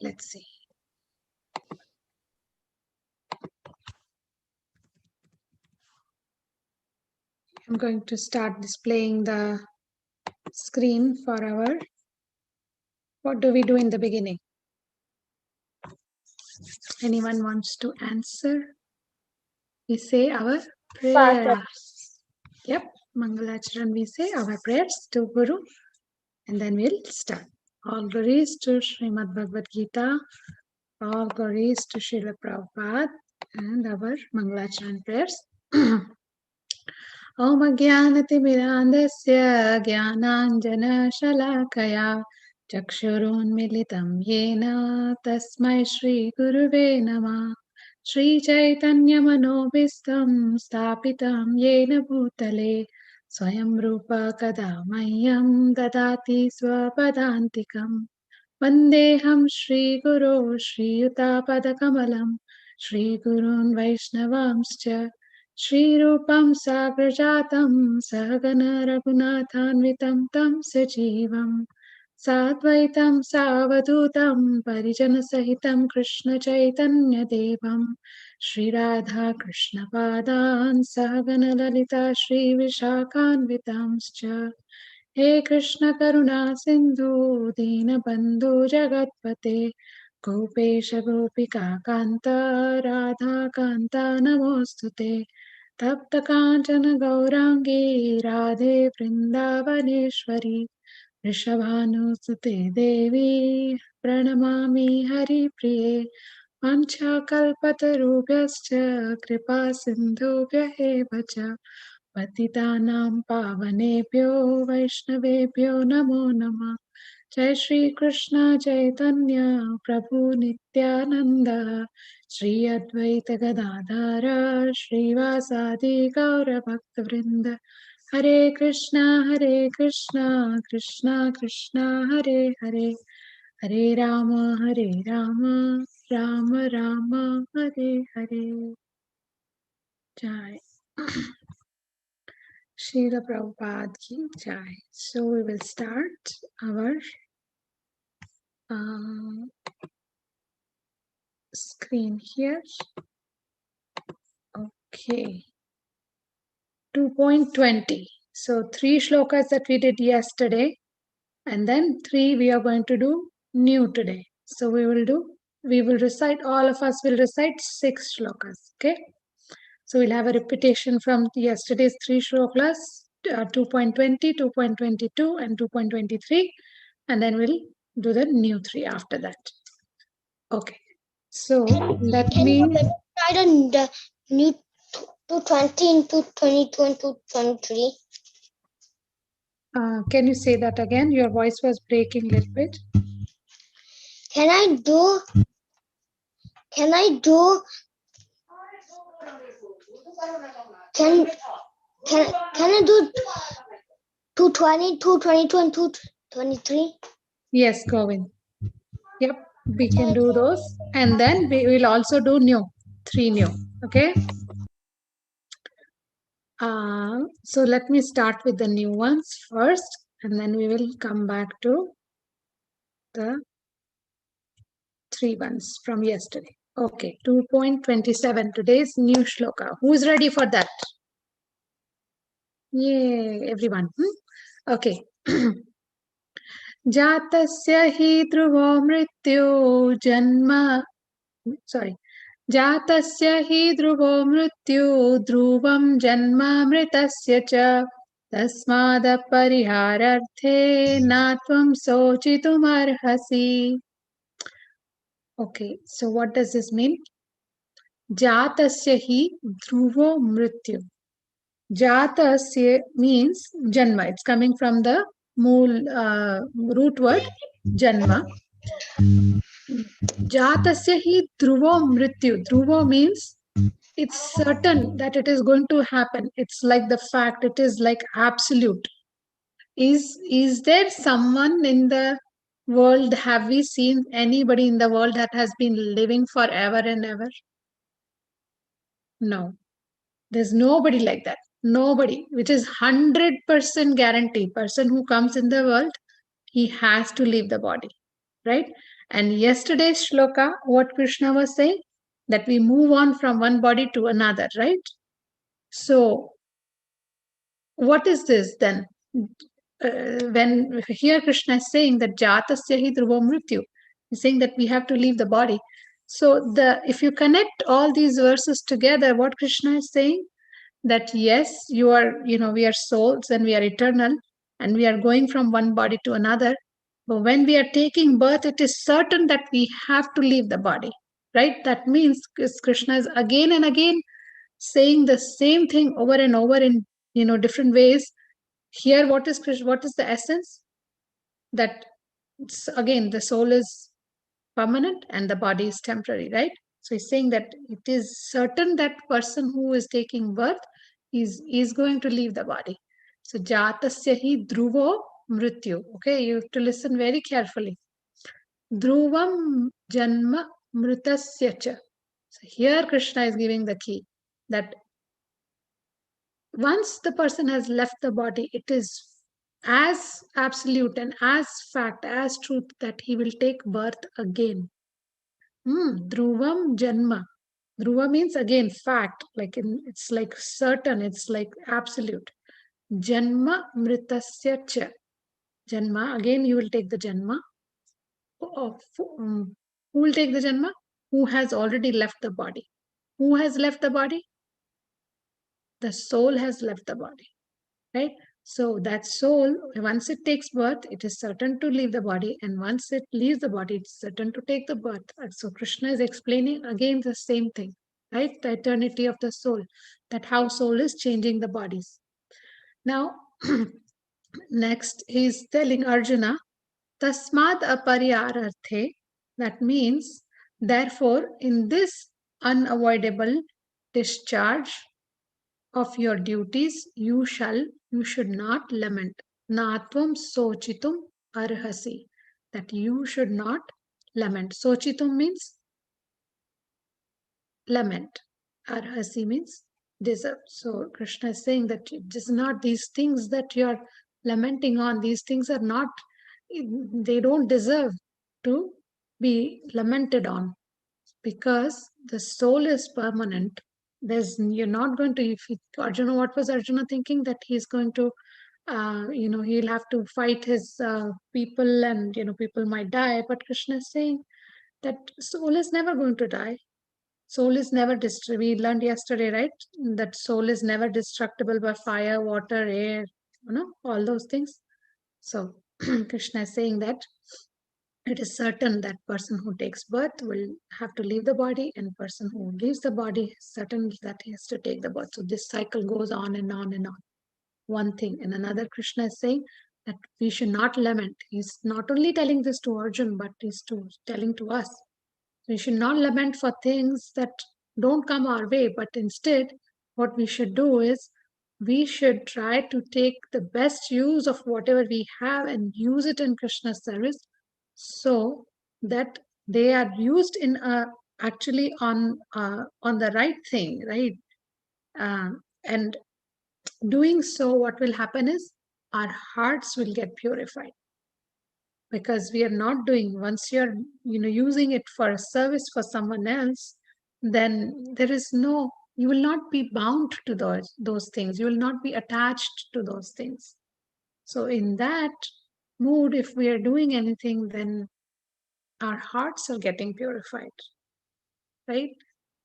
Let's see. I'm going to start displaying the screen for our, what do we do in the beginning? Anyone wants to answer? We say our prayers. Yep, Mangalacharan, we say our prayers to Guru, and then we'll start. All glories to Srimad Bhagavad Gita, all glories to Srila Prabhupada, and our Mangalacharan prayers. Om Ajnanatimirandasya Jnananjana Shalakaya Chakshurunmilitam Yena Tasmai Shri Guruve Namah Shri Chaitanya Manobhistam Stapitam Yena Bhutale Swayam Rupa Kadamayyam Dadati Swapadantikam Vandeham Shri Guru Shri Yutapadakamalam Shri Gurun Vaishnavamscha Shri Rupam Sagrajatam Sahagana Raghunathanvitam Tam Sajivam Sadvaitam Savadutam Parijana Sahitam Krishna Chaitanya Devam Shri Radha Krishna Padan Sahagana Lalita Shri Vishakhanvitamscha He Krishna Karuna Sindhu Dina Bandhu Jagatpate Gopesha Gopika Kanta Radha Kanta Namostute Tapta Kanchana Gaurangi Radhe Vrindavaneshwari Rishabhanusute Devi Pranamami Hari Priye Vanchakalpatarubhyascha Kripa Sindhubhya eva cha Patitanam Pavanebhyo Vaishnavebhyo Namo Namah Jai Shri Krishna Chaitanya Prabhu Nityananda Shri Advaita Gadadhara Shri Vasadi Gaura Bhakta Vrinda Hare Krishna Krishna Krishna Hare Hare Hare Rama Rama Rama Hare Hare Jai Srila Prabhupada ki Jai. So we will start our screen here. Okay. 2.20. So 3 shlokas that we did yesterday, and then 3 we are going to do new today. So we will recite, all of us will recite 6 shlokas. Okay. So we'll have a repetition from yesterday's 3 shlokas, 2.20, 2.22, and 2.23, and then we'll do the new 3 after that. Okay. So let me write on the new 220 into 22 and 223. Can you say that again? Your voice was breaking a little bit. Can I do can I do can I do 220, 222 and 223? Yes, Govind. Yep, we can do those. And then we will also do new, 3 new. Okay. So let me start with the new ones first, and then we will come back to the 3 ones from yesterday. Okay, 2.27, today's new shloka. Who is ready for that? Yay, everyone. Okay. Jatasya hi dhruvo mrityu janma. Sorry. Jatasya hi dhruvo mrityu dhruvam janmamritasya cha tasmada parihararthe natvam sochitumarhasi. Okay, so what does this mean? Jatasya hi dhruvo mrityu. Jatasya means janma. It's coming from the root word janma. Jatasya hi dhruvo mrityu. Dhruvo means it's certain that it is going to happen. It's like the fact. It is like absolute. Is there someone in the world? Have we seen anybody in the world that has been living forever and ever? No. There's nobody like that. Nobody, which is 100% guarantee. Person who comes in the world, he has to leave the body. right? And yesterday's shloka, what Krishna was saying, that we move on from one body to another, right? So, what is this then? When here Krishna is saying that jatasya hi dhruva mrityu, he's saying that we have to leave the body. So, if you connect all these verses together, what Krishna is saying, that yes, we are souls and we are eternal and we are going from one body to another. But when we are taking birth, it is certain that we have to leave the body, right? That means Krishna is again and again saying the same thing over and over in different ways. Here, what is what is the essence? That again, the soul is permanent and the body is temporary, right? So he's saying that it is certain that person who is taking birth is going to leave the body. So jatasya hi dhruvo mrityu. Okay, you have to listen very carefully. Dhruvam janma mritasya cha. So here Krishna is giving the key that once the person has left the body, it is as absolute and as fact, as truth that he will take birth again. Dhruvam Janma. Dhruva means again fact, it's like certain, it's like absolute. Janma Mritasya cha. Janma, again you will take the Janma. Who will take the Janma? Who has already left the body. Who has left the body? The soul has left the body, right? So that soul, once it takes birth, it is certain to leave the body, and once it leaves the body, it's certain to take the birth. And so Krishna is explaining again the same thing, right? The eternity of the soul, that how soul is changing the bodies. Now, next he's telling Arjuna, Tasmad aparyararthe, that means, therefore, in this unavoidable discharge of your duties, you should not lament. Natvam sochitum arhasi. That you should not lament. Sochitum means lament. Arhasi means deserve. So Krishna is saying that it is not these things that you are lamenting on. These things are not, they don't deserve to be lamented on, because the soul is permanent. You're not going to, Arjuna, what was Arjuna thinking? That he's going to, he'll have to fight his people, and people might die. But Krishna is saying that soul is never going to die. Soul is never we learned yesterday, right? That soul is never destructible by fire, water, air, all those things. So Krishna is saying that it is certain that person who takes birth will have to leave the body, and person who leaves the body is certain that he has to take the birth. So this cycle goes on and on and on. One thing and another. Krishna is saying that we should not lament. He's not only telling this to Arjun, but he's telling to us. We should not lament for things that don't come our way, but instead what we should do is we should try to take the best use of whatever we have and use it in Krishna's service, so that they are used in actually on the right thing, right? And doing so, what will happen is our hearts will get purified, because we are not doing, once you're using it for a service for someone else, then there is no, you will not be bound to those things, you will not be attached to those things. So in that mood, if we are doing anything, then our hearts are getting purified, right?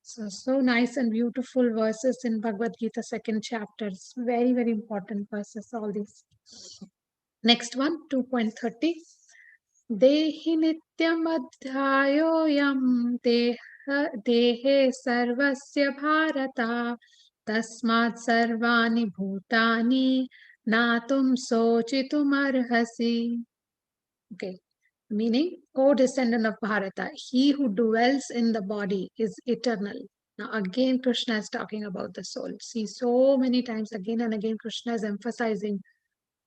So nice and beautiful verses in Bhagavad Gita, second chapter. It's very, very important verses, all these. Next one, 2.30. Dehi nityam adhyayoyam dehe sarvasya bharata tasmat sarvani bhutani natum sochitum arhasi. Okay, meaning, O descendant of Bharata, he who dwells in the body is eternal. Now again Krishna is talking about the soul. See, so many times again and again Krishna is emphasizing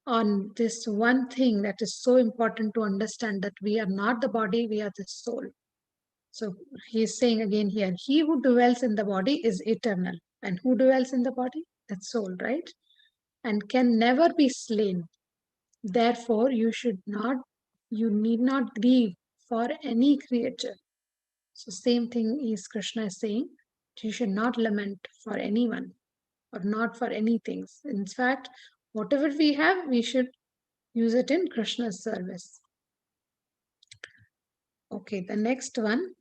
on this one thing that is so important to understand, that we are not the body, we are the soul. So he is saying again here, he who dwells in the body is eternal. And who dwells in the body? That soul, right? And can never be slain. Therefore, you need not grieve for any creature. So same thing is Krishna is saying, you should not lament for anyone or not for anything. In fact, whatever we have, we should use it in Krishna's service. Okay, the next one.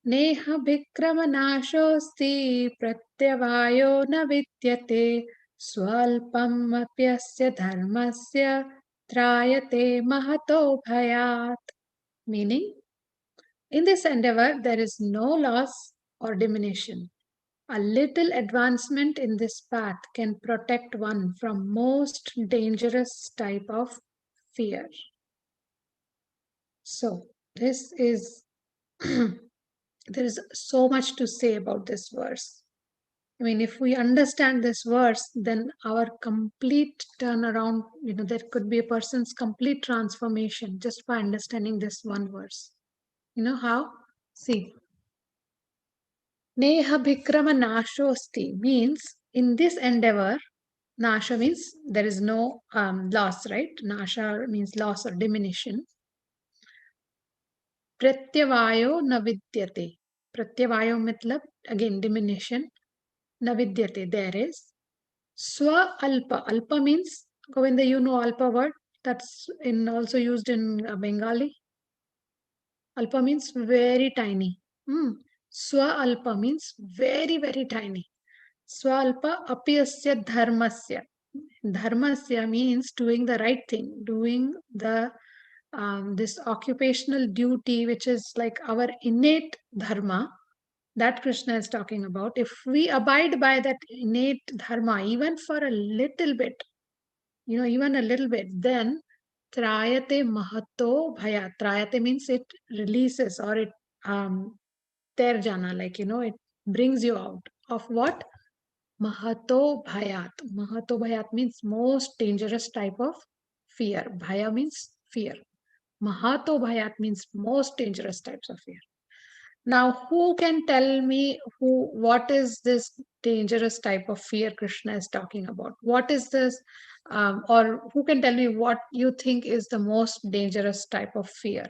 Neha Bhikrama Nashosti Pratyavayo na vidyate Swalpam apyasya dharmasya Trayate mahato bhayat. Meaning, in this endeavor, there is no loss or diminution. A little advancement in this path can protect one from most dangerous type of fear. So, this is there is so much to say about this verse. I mean, if we understand this verse, then our complete turnaround, there could be a person's complete transformation just by understanding this one verse. You know how? See, Neha Bhikrama Nashosti means in this endeavor, Nasha means there is no loss, right? Nasha means loss or diminution. Pratyavayo navidyate. Pratyavayo matlab, again, diminution. Navidyate, there is. Swa alpa. Alpa means, Govinda, you know alpa word? That's also used in Bengali. Alpa means very tiny. Swa alpa means very, very tiny. Swalpa apyasya dharmasya. Dharmasya means doing the right thing, doing the this occupational duty, which is like our innate dharma that Krishna is talking about. If we abide by that innate dharma, even for a little bit, even a little bit, then trayate mahato bhaya. Trayate means it releases or it ter jana, like, it brings you out of what? Mahato bhayat. Mahato bhayat means most dangerous type of fear. Bhaya means fear. Mahato bhayat means most dangerous types of fear. Now, who can tell me what is this dangerous type of fear Krishna is talking about? What is this, or who can tell me what you think is the most dangerous type of fear?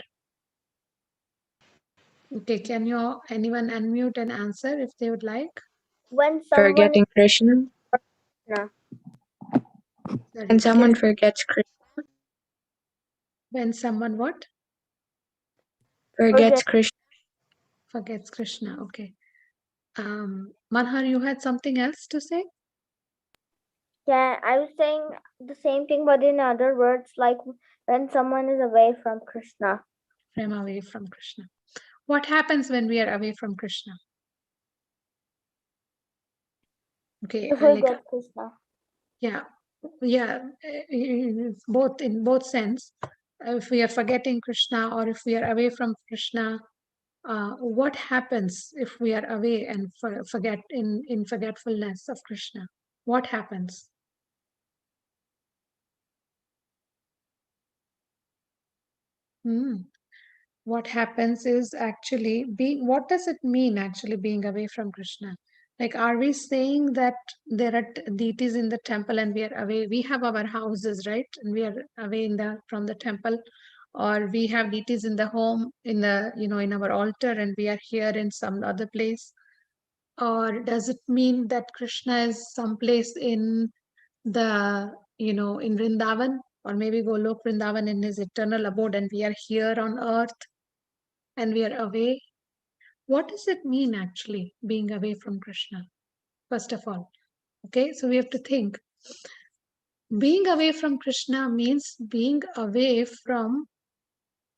Okay, can anyone unmute and answer if they would like? When someone Forgetting Krishna. no. When someone Again, forgets Krishna. when someone what? Forgets Krishna. Forgets Krishna. Okay. Manhar, you had something else to say? Yeah, I was saying the same thing, but in other words, like when someone is away from Krishna. From away from Krishna. What happens when we are away from Krishna? Okay, You forget Krishna. yeah, it's both in both sense. If we are forgetting Krishna or if we are away from Krishna, what happens if we are away and forget in forgetfulness of Krishna? What happens? What happens is actually what does it mean actually being away from Krishna? Like, are we saying that there are deities in the temple and we are away? We have our houses, right? And we are away from the temple, or we have deities in the home, in in our altar, and we are here in some other place. Or does it mean that Krishna is someplace in the, in Vrindavan, or maybe Golok Vrindavan in his eternal abode, and we are here on earth and we are away? What does it mean actually being away from Krishna? First of all, okay, so we have to think. Being away from Krishna means being away from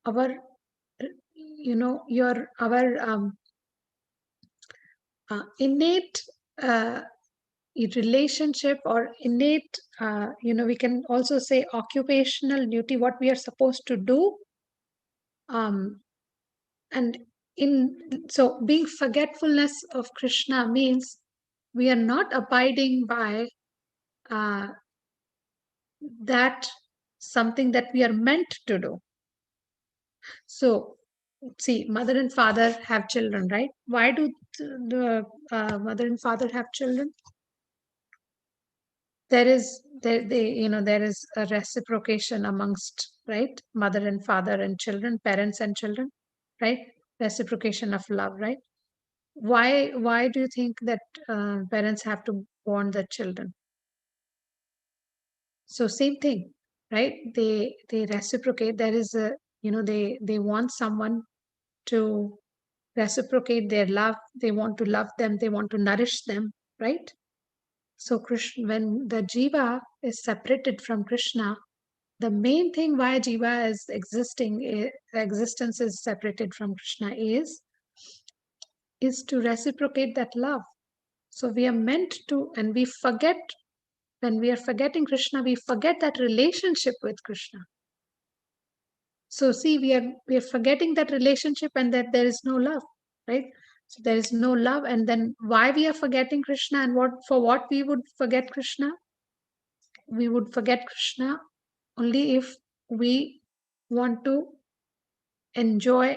our, your our innate relationship or innate, we can also say occupational duty, what we are supposed to do. And so being forgetfulness of Krishna means we are not abiding by uh, that something that we are meant to do. So, see, mother and father have children, right? Why do the mother and father have children? There is there is a reciprocation amongst, right, mother and father and children, parents and children. right? Reciprocation of love, right? Why do you think that parents have to bond their children? So same thing, right? They reciprocate. There is a, they want someone to reciprocate their love. They want to love them, they want to nourish them, right? So Krishna, when the jiva is separated from Krishna, the main thing why jiva is existence is separated from Krishna is to reciprocate that love. So we are meant to, and we forget, when we are forgetting Krishna, we forget that relationship with Krishna. So see, we are forgetting that relationship, and that there is no love, right? So there is no love, and then why we are forgetting Krishna, and what we would forget Krishna? We would forget Krishna only if we want to enjoy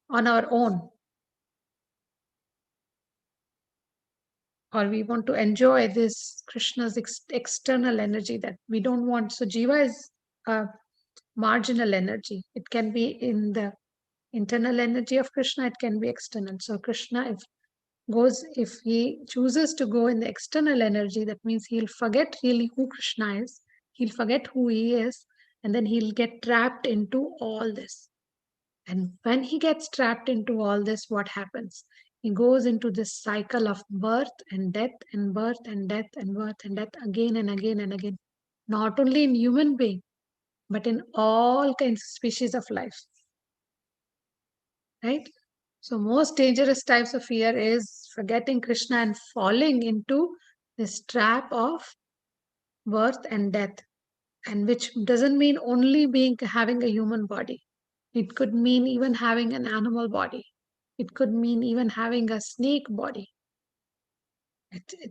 on our own, or we want to enjoy this Krishna's external energy that we don't want. So jiva is a marginal energy. It can be in the internal energy of Krishna, it can be external. So Krishna, if he chooses to go in the external energy, that means he'll forget really who Krishna is, he'll forget who he is, and then he'll get trapped into all this. And when he gets trapped into all this, what happens? He goes into this cycle of birth and death and birth and death and birth and death again and again and again. Not only in human being, but in all kinds of species of life. Right? So most dangerous types of fear is forgetting Krishna and falling into this trap of birth and death. And which doesn't mean only having a human body. It could mean even having an animal body. It could mean even having a snake body.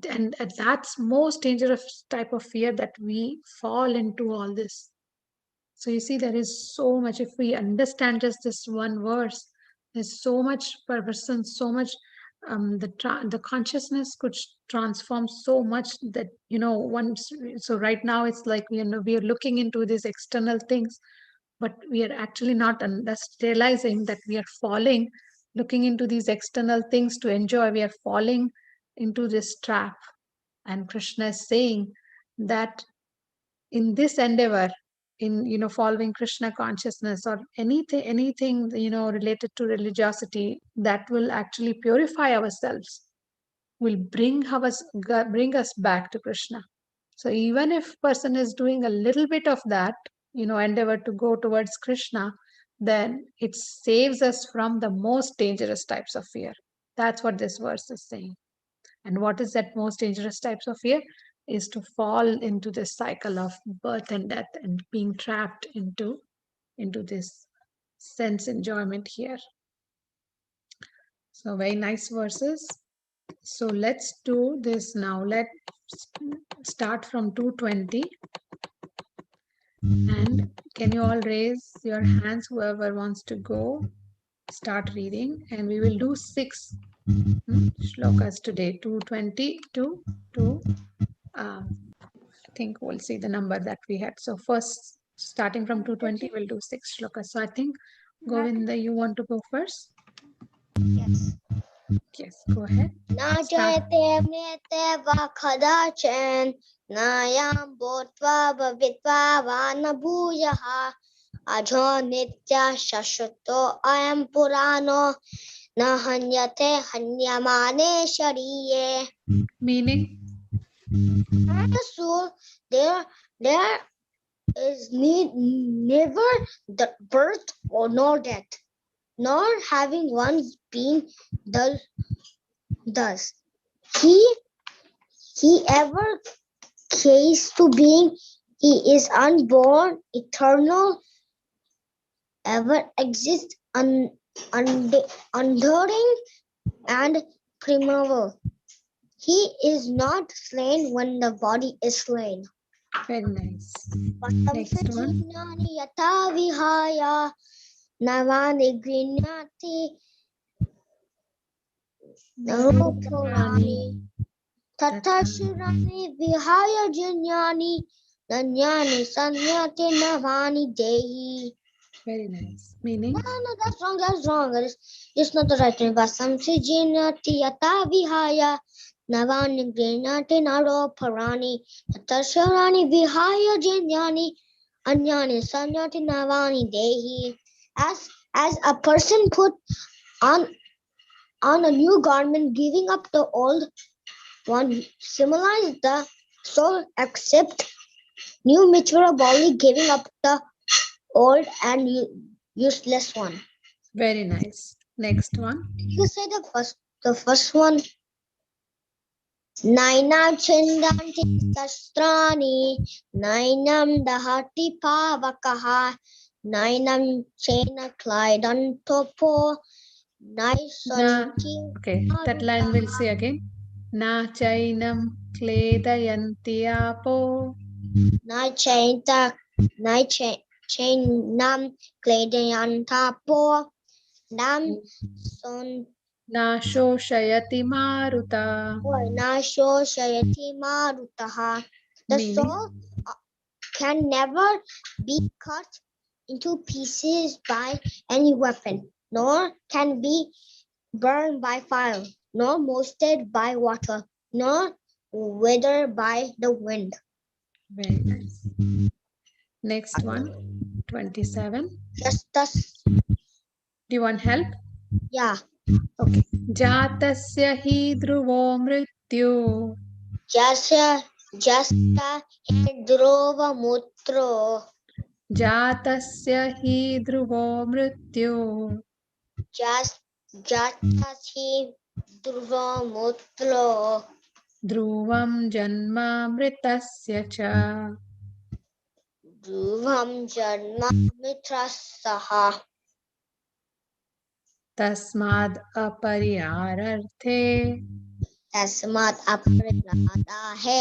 And that's most dangerous type of fear, that we fall into all this. So you see, there is so much, if we understand just this one verse, there's so much purpose and so much, the consciousness could transform so much that, so right now it's like, we are looking into these external things, but we are actually not realizing that we are falling, looking into these external things to enjoy, we are falling into this trap. And Krishna is saying that in this endeavor, in following Krishna consciousness, or anything related to religiosity, that will actually purify ourselves, will bring us back to Krishna. So even if person is doing a little bit of that, endeavor to go towards Krishna, then it saves us from the most dangerous types of fear. That's what this verse is saying. And what is that most dangerous types of fear? Is to fall into this cycle of birth and death and being trapped into this sense enjoyment here. So very nice verses. So let's do this now. Let's start from 220. And can you all raise your hands, whoever wants to go, start reading, and we will do 6 shlokas today, 220 to I think we'll see the number that we had. So first, starting from 220, we'll do 6 shlokas. So I think, Govinda, you want to go first? Yes. Yes, go ahead. Na jayate mrite va kadachen nayam bhutva bhavitva va na bhuyaha ajo nitya shashvato ayam purano na hanyate hanyamane shariye. Meaning? The soul, there is never the birth or nor death, nor having one been thus. He ever case to being, he is unborn, eternal, ever exists, enduring, and primeval. He is not slain when the body is slain. Very nice. Next one. Yata vihaya navani grignati narupurani tatashirani vihaya jinyani nanyani sanyati navani dehi. Very nice. Meaning? No, that's wrong. That's wrong. It's not the right name. Vasamsi jinati yata vihaya navani grenati naro parani tasharani vihaya jinyani anyani sanyati navani dehi. As a person put on a new garment, giving up the old one symbolize the soul accept new mature body, giving up the old and useless one. Very nice. Next one. You say the first one. Nainam chindanti tastrani, nainam dahati pavakaha, nainam chena topo, Na, naisanti. okay, that line we'll see again. Na chainam kledayanti apo. Naichainta, naichainam kledayantapo, nam son. Na shoshayati maruta. Nasho Shayati Marutaha. The Meaning? soul can never be cut into pieces by any weapon, nor can be burned by fire, nor moisted by water, nor withered by the wind. Very nice. Next one. 27. Just thus, Do you want help? yeah. Okay. Jatasya hi dhruvo mrityu. Jasta Drova Mutro. Jatasya hi dhruvo mrityu. Jatasi Drova Mutro. Dhruvam janma mritasya cha. Dhruvam Janma Mitrasaha. Tasmad apariyararthe. Tasmat Aparinada He.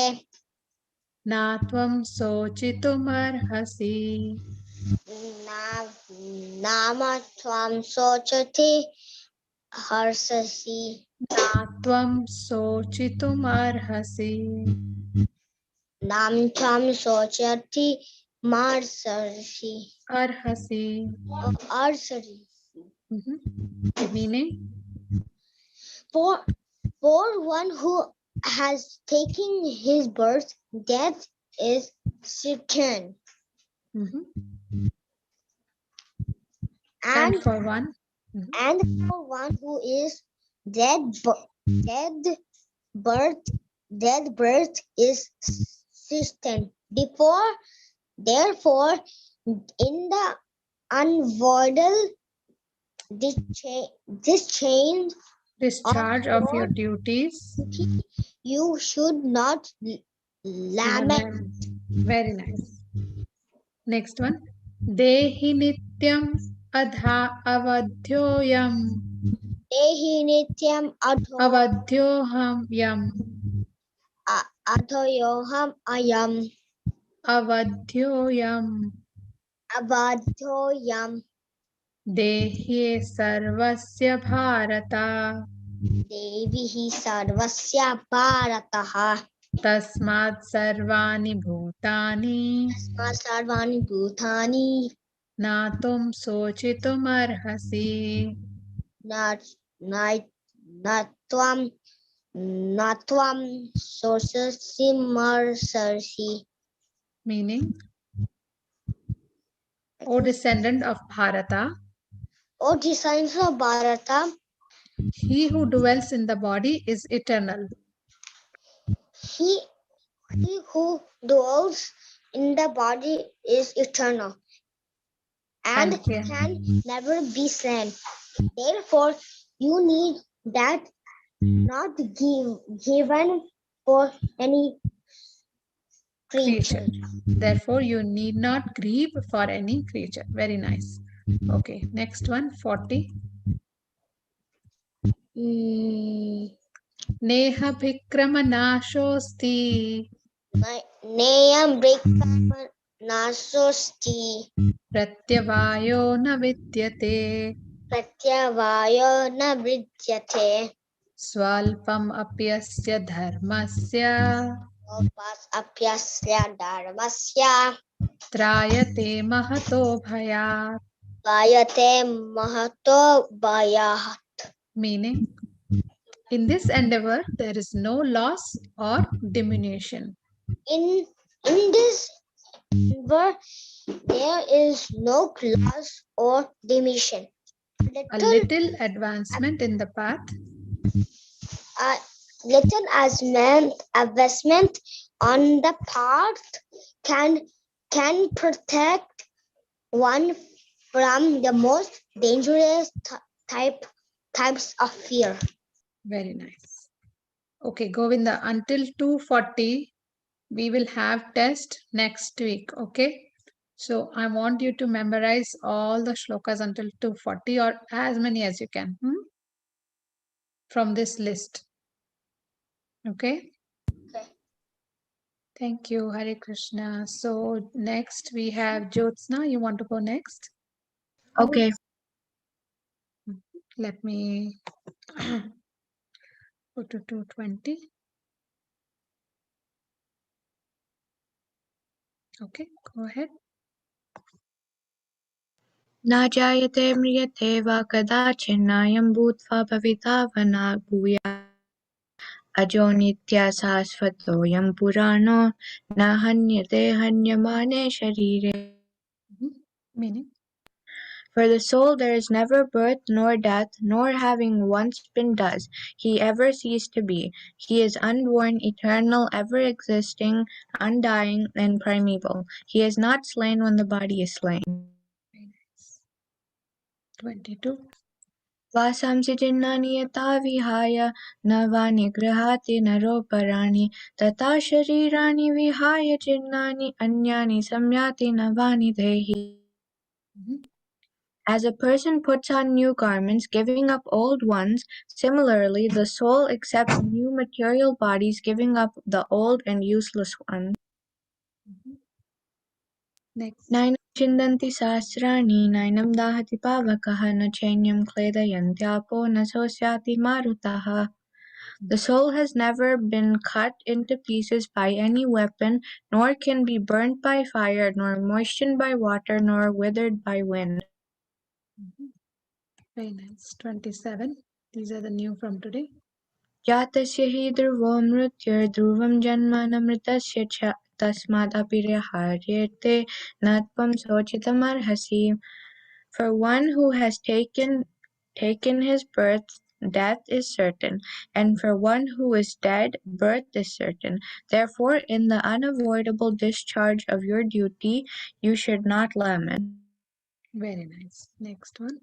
Na tvam sochitumarhasi. Nama Tvam Sochati Harsasi. Na tvam sochitumarhasi. Nam Tvam Sochati Marsarsi. Arhasi. Arsari. The meaning? For one who has taken his birth, death is certain. And for one? And for one who is dead, birth is certain. Therefore, in the unavoidable discharge of your duties, you should not lament. Very nice. Next one. Dehi nityam adha avadhyoyam. Dehi nityam Avadhyoham yam. adhoyoham ayam. Avadhyoyam. Avadhoyam. Dehi sarvasya bharata. Devihi sarvasya bharataha. Tasmat sarvani bhutani. Tasmat sarvani bhutani. Natum sochitum arhasi. Natvam sourcesimarsarsi. Meaning? O descendant of Bharata, O descendants of Bharata, he who dwells in the body is eternal. He who dwells in the body is eternal and can never be slain. Therefore, you need that not given for any creature. Therefore, you need not grieve for any creature. Very nice. Okay, next one, 40. Neha Bhikrama Nashosti. Neyam Bhikrama Nasosti. Pratyavayo na vidyate. Pratyavayo na vidyate. Swalpam apyasya dharmasya. Apyasya dharmasya. Trayate mahato bhayat. Vayate mahato vayahat. Meaning, in this endeavor, there is no loss or diminution. In this endeavor, there is no loss or diminution. A little advancement in the path A little advancement on the path can protect one from the most dangerous types of fear. Very nice. Okay, Govinda, until 2:40, we will have test next week. Okay. So I want you to memorize all the shlokas until 2:40 or as many as you can from this list. Okay. Okay. Thank you, Hare Krishna. So next we have Jyotsna. You want to go next? Okay. Let me go to 2:20. Okay, go ahead. न जायते म्रियते वा कदाचिन्नायं भूत्वा भविता वा न भूयात् अजो नित्यः शाश्वतोऽयं पुराणो न हन्यते हन्यमाने शरीरे. Meaning? For the soul there is never birth nor death, nor having once been does he ever cease to be. He is unborn, eternal, ever existing, undying, and primeval. He is not slain when the body is slain. 22. वासांसि चिन्नानि यथा विहाय नवानि गृहाति नरोपराणि तथा शरीराणि विहाय चिन्नानि अन्यानि संयाति नवानि देहि. As a person puts on new garments, giving up old ones, similarly the soul accepts new material bodies, giving up the old and useless ones. Next. Nainam chindanti sahasrani, nainam dahati pavakaha, na chainyam kledayantyaapo, na sosyati marutaha. The soul has never been cut into pieces by any weapon, nor can be burnt by fire, nor moistened by water, nor withered by wind. Very nice. 27. These are the new from today. जातस्य हि ध्रुवो मृत्युर्ध्रुवं जन्म न मृतस्य च तस्मादपरिहार्यते न त्वं शोचितुमर्हसि. For one who has taken his birth, death is certain, and for one who is dead, birth is certain. Therefore, in the unavoidable discharge of your duty, you should not lament. Very nice. Next one.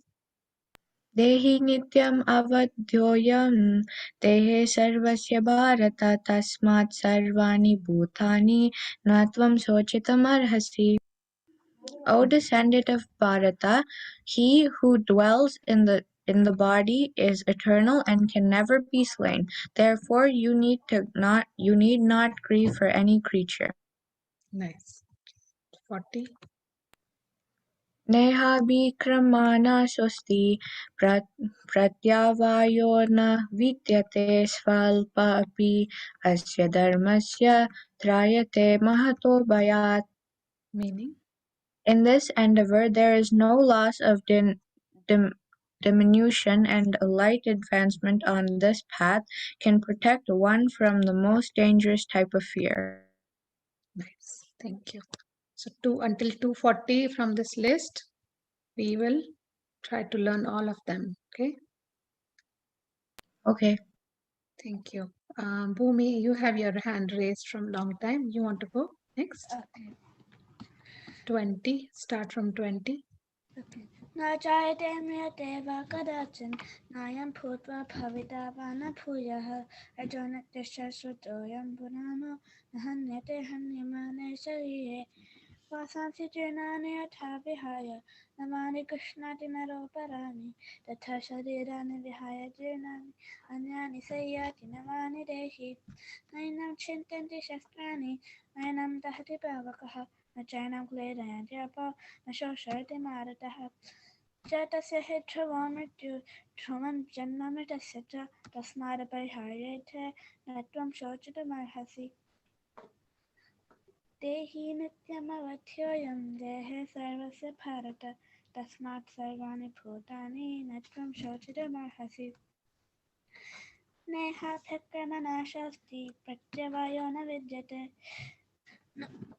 देहि नित्यम् अवध्योऽयं देहे सर्वस्य भारत तस्मात् सर्वाणि भूतानि न त्वं शोचितुमर्हसि. O descendant of Bharata, he who dwells in the body is eternal and can never be slain. Therefore, you need not grieve for any creature. Nice. 40. नेहाभिक्रमणाशोऽस्ति प्रत्यवायो न विद्यते स्वल्पमपि अस्य धर्मस्य त्रायते महतो भयात्. Meaning? In this endeavor there is no loss of diminution, and a light advancement on this path can protect one from the most dangerous type of fear. Nice. Thank you. So until 2:40 from this list, we will try to learn all of them. Okay. Okay. Thank you. Bhumi, you have your hand raised from long time. You want to go next? Okay. 20. Start from 20. Okay. न जायते म्रियते वा कदाचिन् नायं भूत्वा भविता वा न भूयः अजो नित्यश्श्रुतोऽयं पुराणो न हन्यते हन्यमाने शरीरे वासांसि जीर्णानि यथा विहाय नवानि गृह्णाति नरोपराणि तथा शरीराणि विहाय जीर्णानि अन्यानि संयाति नवानि देहि नैनं छिन्दन्ति शस्त्राणि नैनं दहति पावकः न चैनं क्लेदयन्ति अपो न शोषयति मारुतः जातस्य हि ध्रुवो मृत्युः ध्रुवं जन्म मृतस्य च तस्मादपरिहार्यते न त्वं शोचितुमर्हसि देहि नित्यमवध्योऽयं देहे सर्वस्य भारत तस्मात् सर्वाणि भूतानि न त्वं शोचितुमर्हसि नेहाभिक्रमनाशोऽस्ति प्रत्यवायो न विद्यते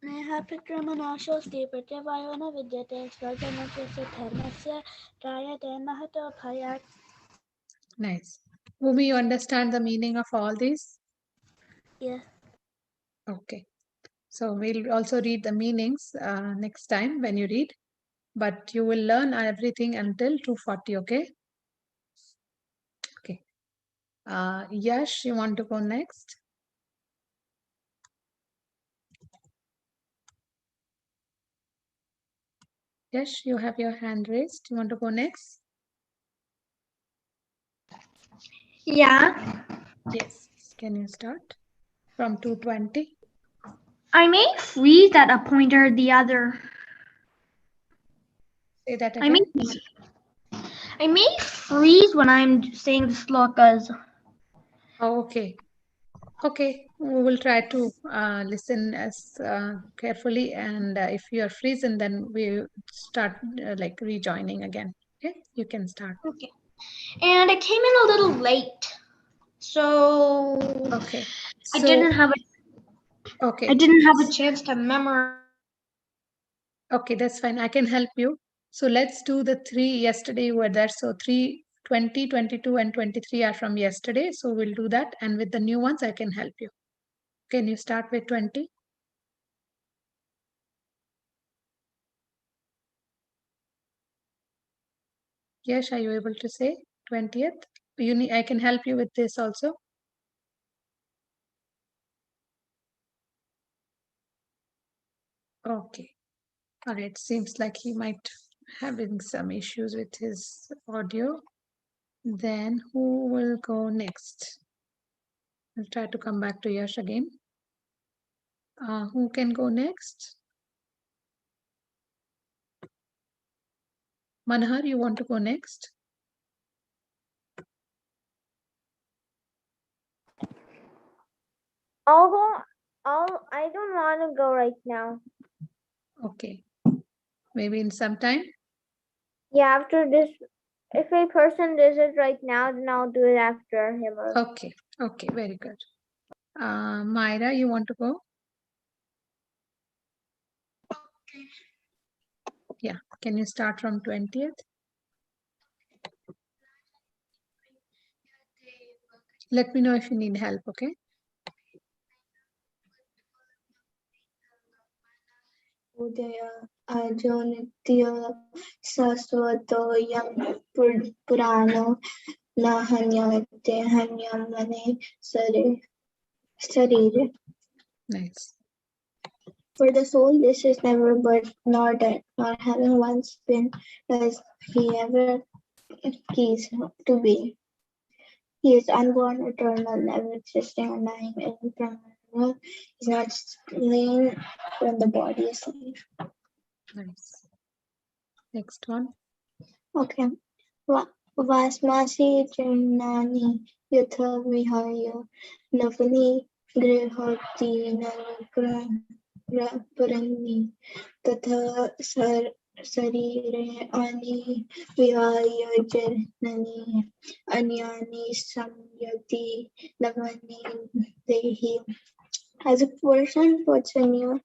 नेहाभिक्रमनाशोऽस्ति प्रत्यवायो न विद्यते स्वजनस्य धर्मस्य त्रायते महतो भयात्. Nice. Bhumi, you understand the meaning of all these? Yeah. Okay. So we'll also read the meanings next time when you read. But you will learn everything until 240, okay? Okay. Yash, you want to go next? Yash, you have your hand raised. You want to go next? Yeah. Yes. Can you start from 220? I may freeze at a point or the other. Say that I again. may freeze when I'm saying the slokas. Oh, okay. Okay, we will try to listen as carefully, and if you are frozen, then we start like rejoining again. Okay, you can start. Okay. And I came in a little late, so Okay, I so didn't have a chance to memorize. okay, that's fine. I can help you. So let's do the three yesterday you were there. So 3, 20, 22, and 23 are from yesterday. So we'll do that, and with the new ones, I can help you. Can you start with 20? Yes, are you able to say 20th? You need, I can help you with this also. Okay. All right. Seems like he might having some issues with his audio. Then who will go next? I'll try to come back to Yash again. Who can go next? Manhar, you want to go next? I don't want to go right now. Okay. Maybe in some time? Yeah, after this, if a person does it right now, then I'll do it after him. Okay. Okay. Very good. Myra, you want to go? Yeah. Can you start from 20th? Let me know if you need help, okay? Udaya ajo nitya saswatoyam purano nahanyate hanyamane sarire. Nice. For the soul, this is never birth nor death, nor having once been as he ever ceased to be. He is unborn, eternal, never existing, undying, and impermanent. He is not slain when the body is slain. Nice. Next one. Okay. Vasmasi Janani Yatha Vihaya Navani Grihati Parani Tatha Sarire Ani Vihaya Janani Anyani Samyati Navani Dehi. As a person puts a new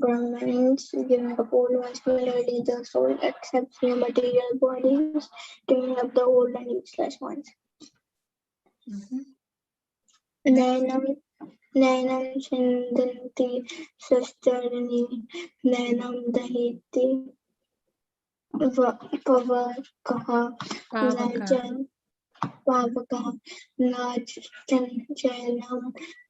garments, giving up old ones, similarly the soul accepts new material bodies, giving up the old and useless ones. Nainam Chindanti Sastarani Nainam Dahiti Pavakaha Najan Pavakaha Najanam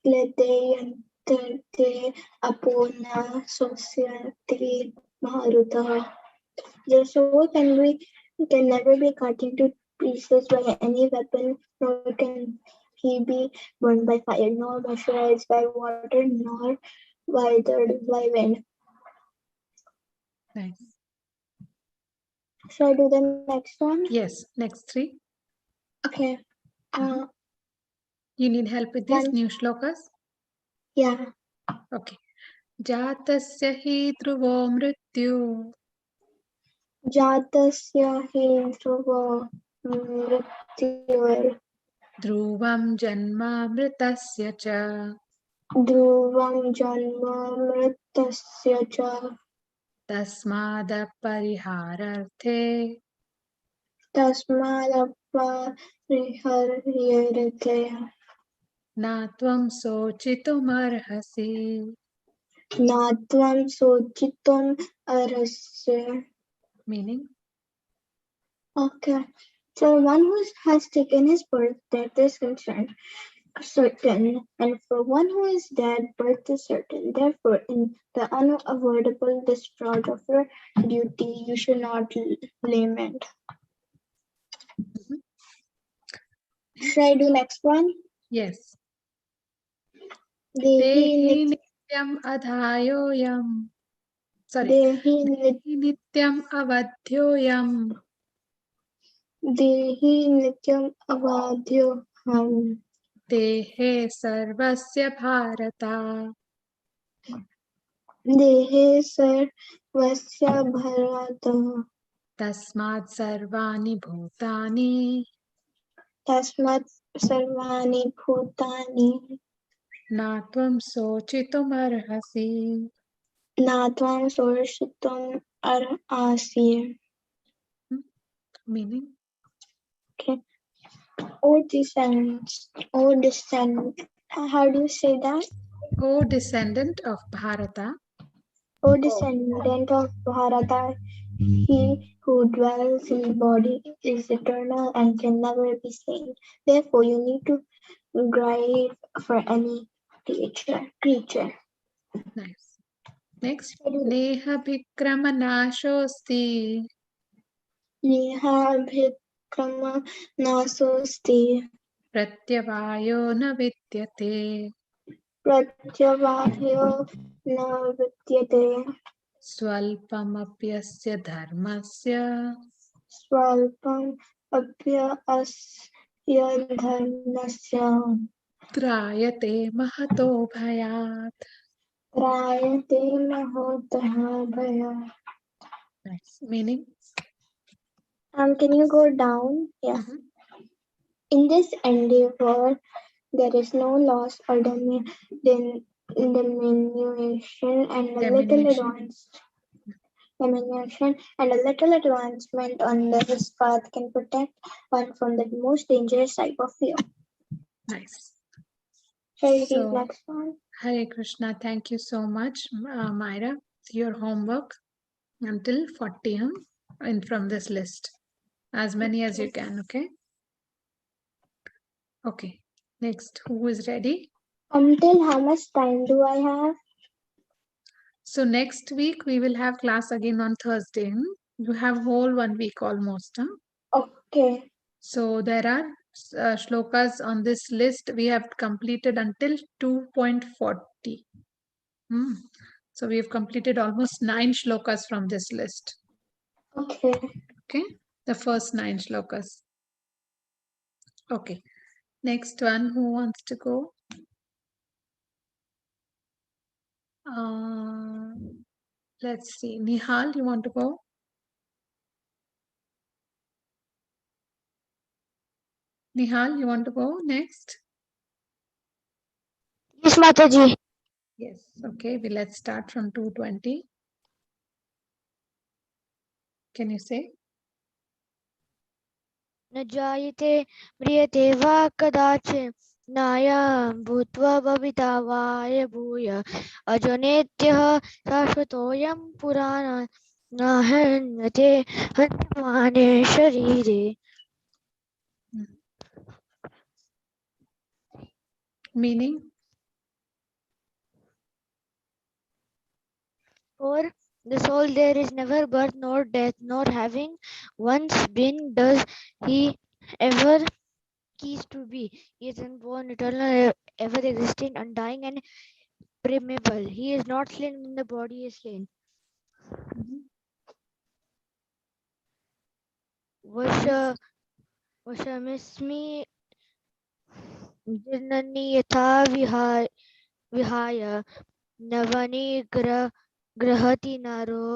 Ledayantate Apona Society Maharuta. The soul can never be cut into pieces by any weapon, nor can he be burned by fire, nor moisturized by water, nor withered by wind. Nice. Shall I do the next one? Yes. Next 3. Okay. You need help with this new shlokas? Yeah. Okay. Jatasya hi dhruvo mrityu जातस्य हि ध्रुवो मृत्युर् ध्रुवं जन्मामृतस्य च ध्रुवं जन्म मृतस्य च तस्मादपरिहारार्थे तस्मादपरिहर्यते न त्वं शोचितुमर्हसि. न त्वं शोचितुम् अर्हसि. Meaning? Okay. So one who has taken his birth, death is concerned certain, and for one who is dead, birth is certain. Therefore, in the unavoidable discharge of your duty, you should not lament. Should I do next one? Yes. Dehi Dehi nityam adhayoyam. Sorry. Dehi Dehi nityam avadhyoyam. nityam avadhyo ham. Dehe sarvasya bharata. Dehe sarvasya bharata. Tasmat sarvani bhutani. Tasmat sarvani bhutani. Na tvam sochitumarhasi. Na tvam sorshitum arhasi. Meaning? Okay. O descendant. How do you say that? O descendant of Bharata, O descendant of Bharata, he who dwells in the body is eternal and can never be slain. Therefore, you need to grieve for any creature. nice. Next, Neha Bhikrama Nashosti. Neha bhikrama nasosti. Pratyavayo na vidyate. Pratyavahyo na vidyate. Swalpamapyasya dharmasya. Swalpam apya asya dharmasya. Trayate mahato bhayat. Trayate mahotah bhaya. Nice. Meaning? Can you go down? Yeah. In this endeavor, there is no loss or diminution, and a little advancement on this path can protect one from the most dangerous type of fear. Nice. Shall we read So, next one? Hare Krishna. Thank you so much, Myra. Your homework until 40 and from this list. As many as you can, okay? Okay. Next, who is ready? Until how much time do I have? So next week we will have class again on Thursday. You have whole 1 week almost. Okay. So there are shlokas on this list. We have completed until 2.40. So we have completed almost 9 shlokas from this list. Okay. Okay. The first 9 shlokas. Okay. Next one, who wants to go? Let's see. Nihal, you want to go? Nihal, you want to go next? Yes, Mataji. Yes. Okay. Let's start from 220. Can you say? न जायते म्रियते वा कदाचित् नायं भूत्वा भविता वाय भूय अजनेत्यः शाश्वतोऽयं पुराणः न हन्यते हन्यमाने शरीरे. Meaning? For the soul there is never birth nor death, nor having once been does he ever cease to be. He is unborn, eternal, ever existing, undying, and primeval. He is not slain when the body is slain. वशमिस्मि जननी यथा विहाय नवनि ग्रहति नरो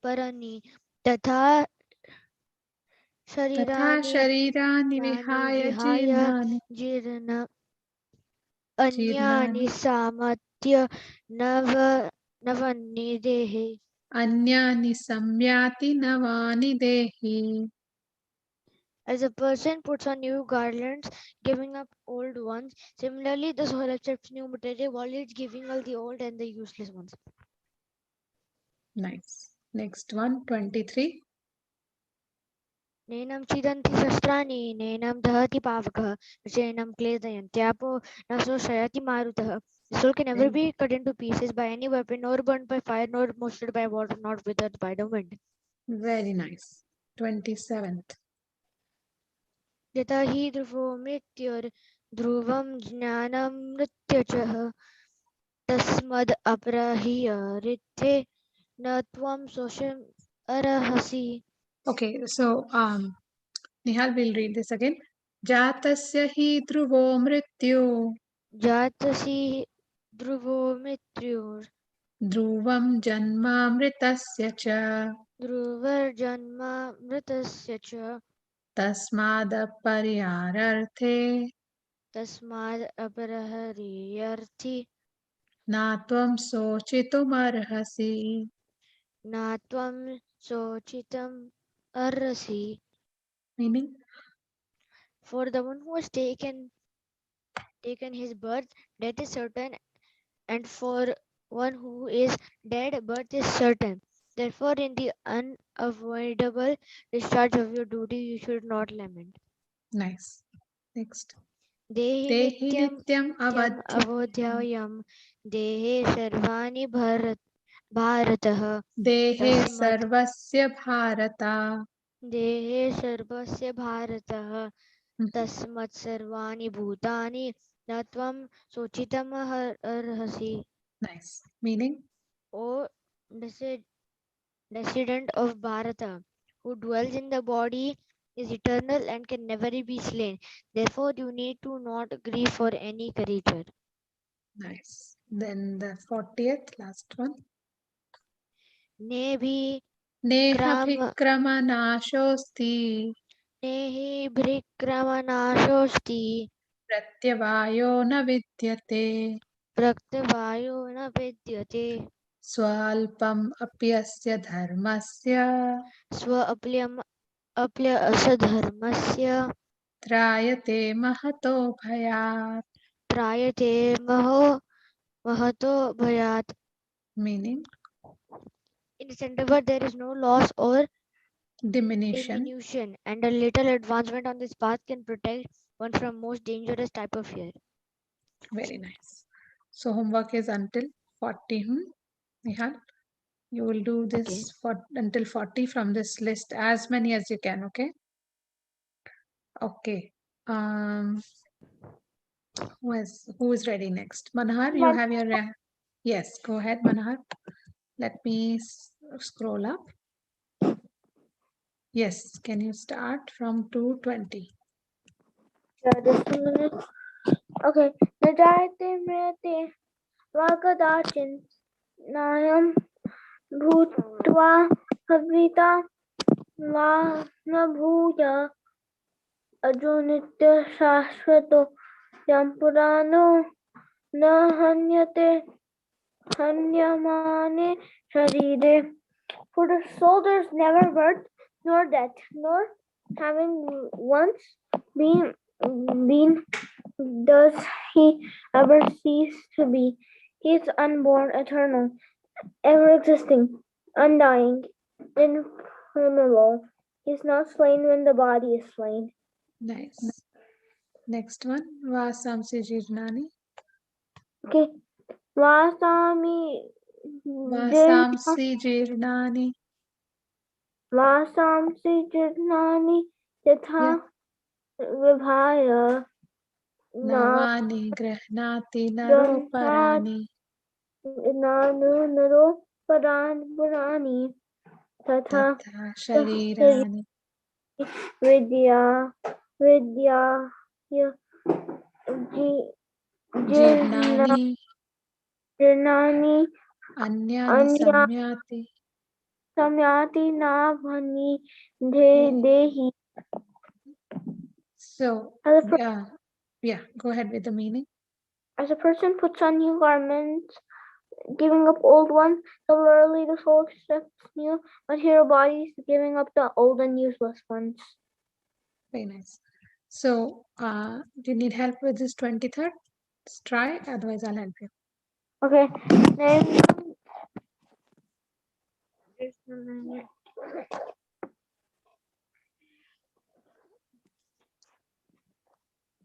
परनि तथा तथा शरीराणि शरीराणि विहाय जीर्णानि जीर्ण अन्यानि जीर्णानि सामर्थ्य नव नवनि देहे. अन्यानि सम्याति नवानि देहि. As a person puts on new garlands, giving up old ones, similarly the soul accepts new material while it's giving all the old and the useless ones. Nice. Next one, 23. Nenam chidanti shastrani, nenam dahati pavakah, vishenam kledayantyapो, naso shayati marutah. The soul can never be cut into pieces by any weapon, nor burned by fire, nor moistened by water, nor withered by the wind. Very nice. 27th. यथा हि ध्रुवो मृत्युर्ध्रुवं ज्ञानमृत्यचः तस्मद् अपरह्यरिथे न त्वं शोषम् अर्हसि. Okay, so Nihal will read this again. Jatasya hi dhruvo mrityu जातसि ध्रुवो मृत्युर् dhruvam janmamritasya cha ध्रुवर्जन्म मृतस्य च tasmadaparyararthe तस्माद् अपरह्यर्थि na tvam sochitumarhasi. न त्वं शोचितुम् अर्हसि. Meaning? For the one who has taken his birth, death is certain, and for one who is dead, birth is certain. Therefore, in the unavoidable discharge of your duty, you should not lament. Nice. Next. Dehi Dehi nityam nityam tyam avadhyam avodhyayam dehe sarvani bharatah Dehe tasmat sarvasya bharata. dehe sarvasya bharatah tasmat sarvani bhutani na tvam sochitam arhasi. Nice. Meaning? O descendant of Bharata, who dwells in the body, is eternal and can never be slain. Therefore, you need to not grieve for any creature. Nice. Then the 40th, last one. Nehi Neha kram bhikramanaşosti nehi bhrikramanashosti pratyavayo na vidyate praktavayo na vidyate swalpam apyasya dharmasya swa apya asadharmasya trayate mahato bhayat. trayate mahato bhayat. Meaning? In this endeavor, there is no loss or Diminution. diminution, and a little advancement on this path can protect one from most dangerous type of fear. Very nice. So homework is until 40. Nihal, you will do this until 40 from this list, as many as you can. Okay. Okay. Who is ready next? Manahar, you have your yes. Go ahead, Manahar. Let me scroll up. Yes. Can you start from 220? Just a minute. Okay. Nijayate mriyate vakadachin nayam bhutva havita va na bhuya ajo nitya shashvato yam purano na hanyate hanyamane sharire. For the soul there is never birth nor death, nor having once been does he ever cease to be. He is unborn, eternal, ever existing, undying, ineffable. He is not slain when the body is slain. Nice. Next one. Vasamsi jirnani. Okay. Vasami Vasamsi jirnani. Vasamsi jirnani yatha vibhaya Navani grahnati naro parani. naro parani tatha Sharirani. vidya Jirnani. jirnani Anyani samyati. samyati na bhani dehi. So, As a, yeah, go ahead with the meaning. as a person puts on new garments, giving up old ones, similarly the soul accepts new material bodies, giving up the old and useless ones. Very nice. So, do you need help with this 23rd? Let's try, otherwise I'll help you. Okay.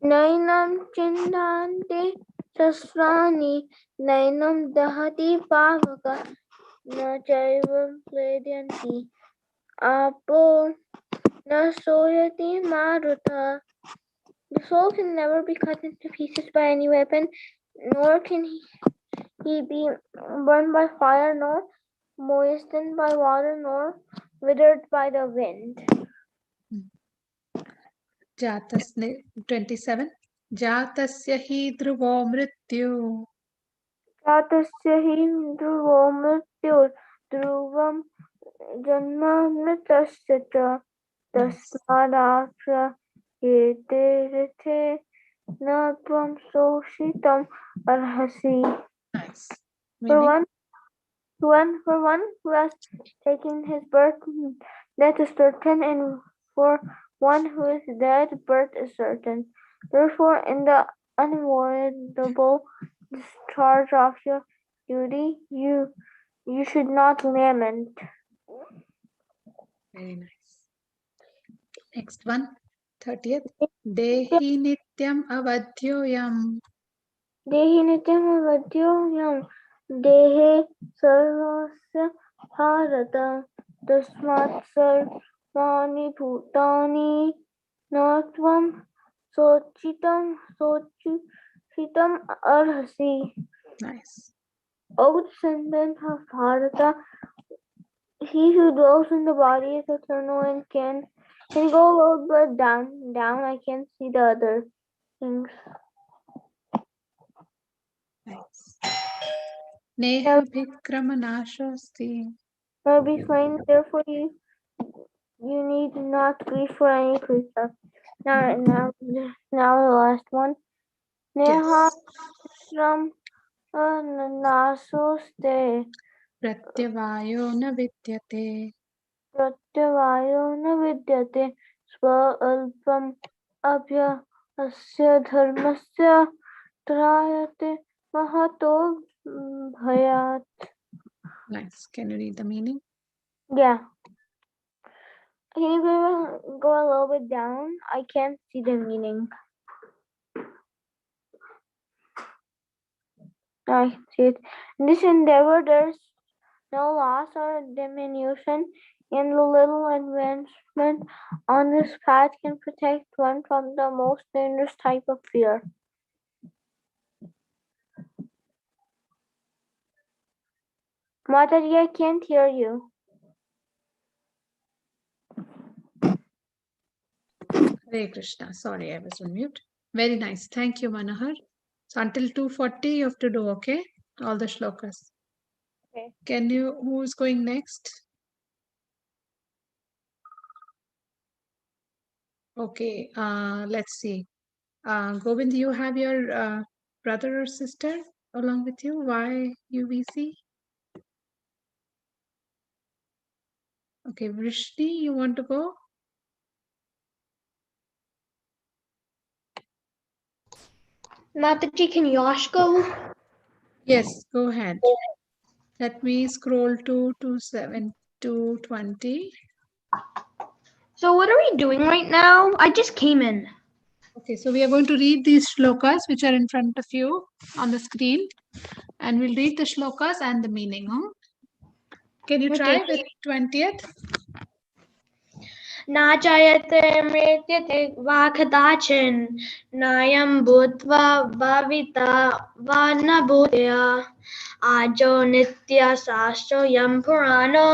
Nainam chindante shasrani, nainam dahati pavaka, na chaivam pledyanti, apo na soyati maruta. The soul can never be cut into pieces by any weapon, nor can he be burned by fire, nor moistened by water, nor withered by the wind. Jatasne 27. Jatasya hi dhruvo mrityu. Jatasya hi dhruvo mrityur dhruvam janma mritasya cha tasmadasya yete rithe na tvam soshitam arhasi. Nice. For one who has taken his birth, death is certain, and for one who is dead, birth is certain. Therefore, in the unavoidable discharge of your duty, you should not lament. Very nice. Next one, 30th. Dehi nityam avadhyoyam. Dehi nityam avadhyoyam dehe sarvasya bharata tasmat sarvani bhutani na tvam sochitam arhasi. Nice. O descendant of Bharata, he who dwells in the body is eternal and can go low, but down. I can't see the other things. Nice. Neha bhikrama nashosti. Will be slain, therefore you need not grieve for any creature. Now the last one. Neha Ram Nasoste Pratyavayo na vidyate. Pratyavayo na vidyate Swa Alpam Abhya Asya Dharmasya Trayate Mahato Bhayat. Nice. Can you read the meaning? Yeah. Can you go a little bit down? I can't see the meaning. I see it. In this endeavor, there's no loss or diminution, and the little advancement on this path can protect one from the most dangerous type of fear. Mataji, I can't hear you. Hare Krishna. Sorry, I was on mute. Very nice. Thank you, Manohar. So until 2:40, you have to do, okay? All the shlokas. Okay. Can you, who's going next? Okay, let's see. Govind, you have your brother or sister along with you? Why UVC? Okay, Vrishni, you want to go? Mataji, can Yash go? Yes, go ahead. Let me scroll to 220. So what are we doing right now? I just came in. Okay, so we are going to read these shlokas which are in front of you on the screen, and we'll read the shlokas and the meaning. Huh? Can you try with 20th? नाचायते मृत्यते वा कदाचिन् नायं भूत्वा भाविता वा न भूत्या आजो नित्यशाश्वतं पुराणो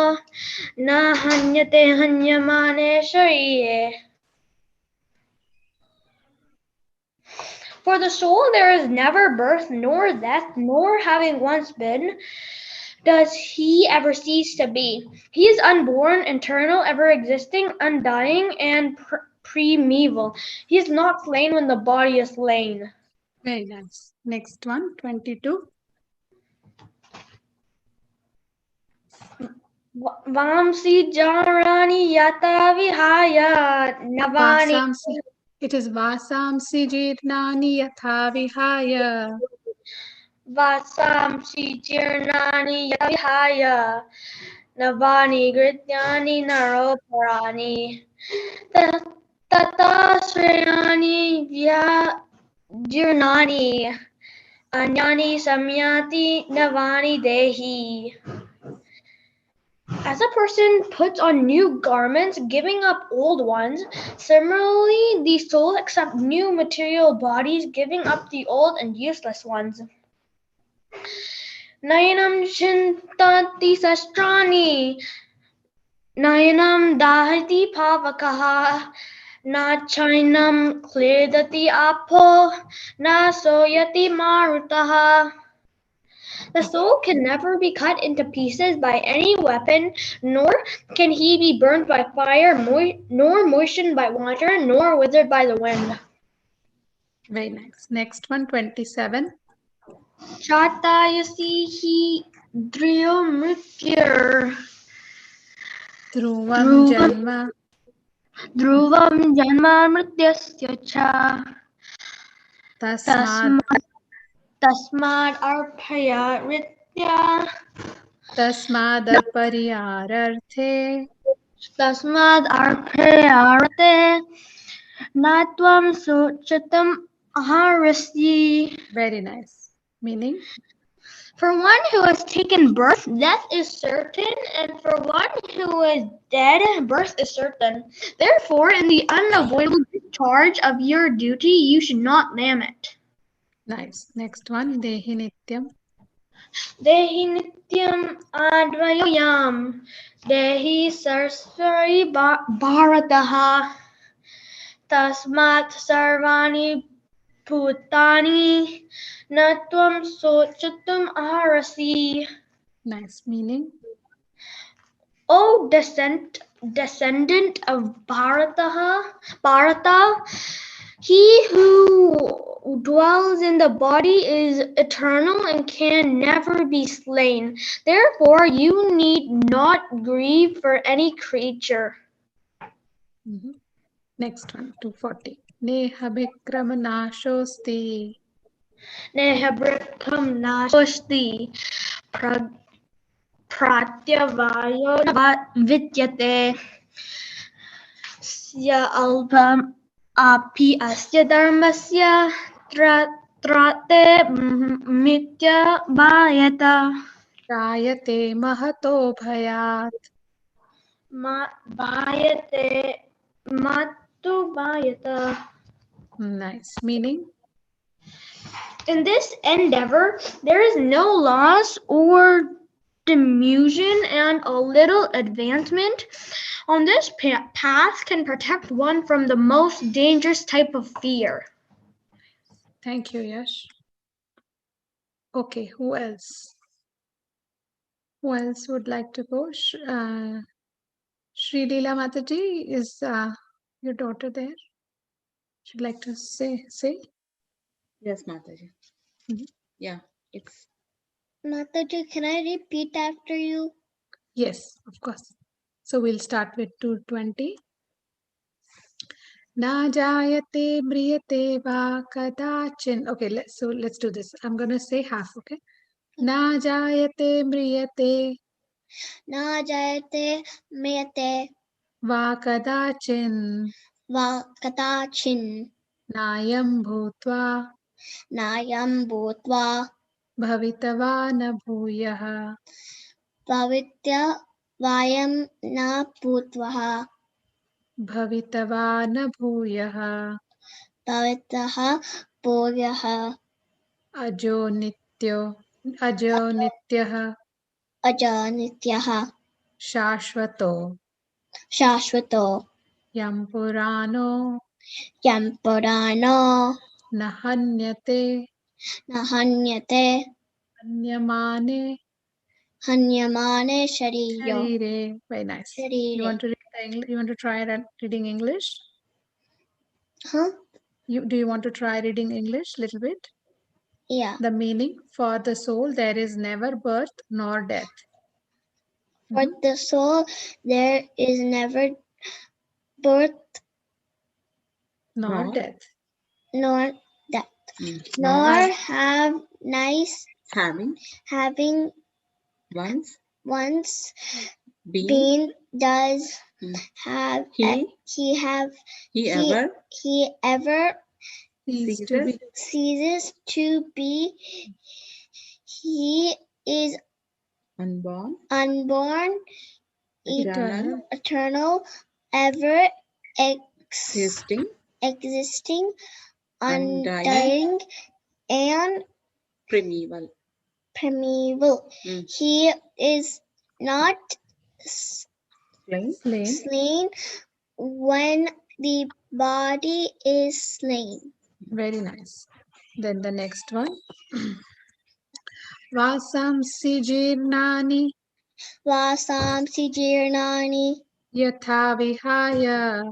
न हन्यते हन्यमाने शरीरे. For the soul there is never birth nor death, nor having once been, does he ever cease to be. He is unborn, eternal, ever existing, undying, and primeval. He is not slain when the body is slain. Very nice. Next one, 22. Vamsi jarani yata vihaya navani. Vasamsi. It is Vasamsi Jirnani Yatha Vihaya. Vasamsi jirnani yata vihaya navani grityani naroparani. Tata shreyani jirnani anyani samyati navani dehi. As a person puts on new garments, giving up old ones, similarly, the soul accepts new material bodies, giving up the old and useless ones. Nayanam chintati sastrani, nayanam dahati pavakaha, na chainam kledati apo, na soyati marutaha. The soul can never be cut into pieces by any weapon, nor can he be burned by fire, nor moistened by water, nor withered by the wind. Very nice. Next one, 27. Chatayasihi driyo mrityur Dhruvam Janma. dhruvam janma mrityasya cha Tasmad. tasmad arpaya ritya Tasmadarpariyararthe. tasmad arpaya rite natvam suchatam aharasyi. Very nice. Meaning? For one who has taken birth, death is certain, and for one who is dead, birth is certain. Therefore, in the unavoidable discharge of your duty, you should not lamb it. Nice. Next one, Dehi Nityam. Dehi nityam advayoyam, dehi sarsari bharataha, tasmat sarvani bhutani, natvam sochatum aharasi. Nice. Meaning? O descendant of Bharata, he who dwells in the body is eternal and can never be slain. Therefore, you need not grieve for any creature. Next one, 240. Neha Bhikrama Nashosti. Nehabritam nasosti pratyavayo vidyate sya alpam api asya dharmasya trate mitya bhayata. Rayate Mahato Bhayat. Bhayate matu bhayata. Nice. Meaning? In this endeavor, there is no loss or diminution, and a little advancement on this path can protect one from the most dangerous type of fear. Thank you, Yash. Okay, who else? Who else would like to go? Sri Leela Mataji, is your daughter there? Should like to say? Yes, Mataji. Mhm. Yeah, it's Mataji, can I repeat after you? Yes, of course. So we'll start with 220. Na jayate mriyate va kadachin. Okay, let's do this. I'm gonna say half, okay? Na jayate mriyate Na jayate meyate va kadachin. va katachin Nayam bhutva nayam bhutva bhavitava na bhuyah. pavitya vayam na bhutvaha Bhavitava na bhuyah. pavitaha bhuryaha Ajo nityah ajanityaha shashvato shashvato yam purano yam purano nahanyate nahanyate anyamane Hanyamane shariyo. Sharire. Very nice. You want to read you want to try reading English? Huh? Do you want to try reading English little bit? Yeah. The meaning: for the soul there is never birth nor death. For the soul there is never birth Nor death. nor death. Nor Nor have nice having once been does have he ever ceases to be. He is unborn, eternal, ever existing, undying, and primeval. He is not slain. slain when the body is slain. Very nice. Then the next one. Vasamsi jirnani Vasamsi jirnani yatha vihaya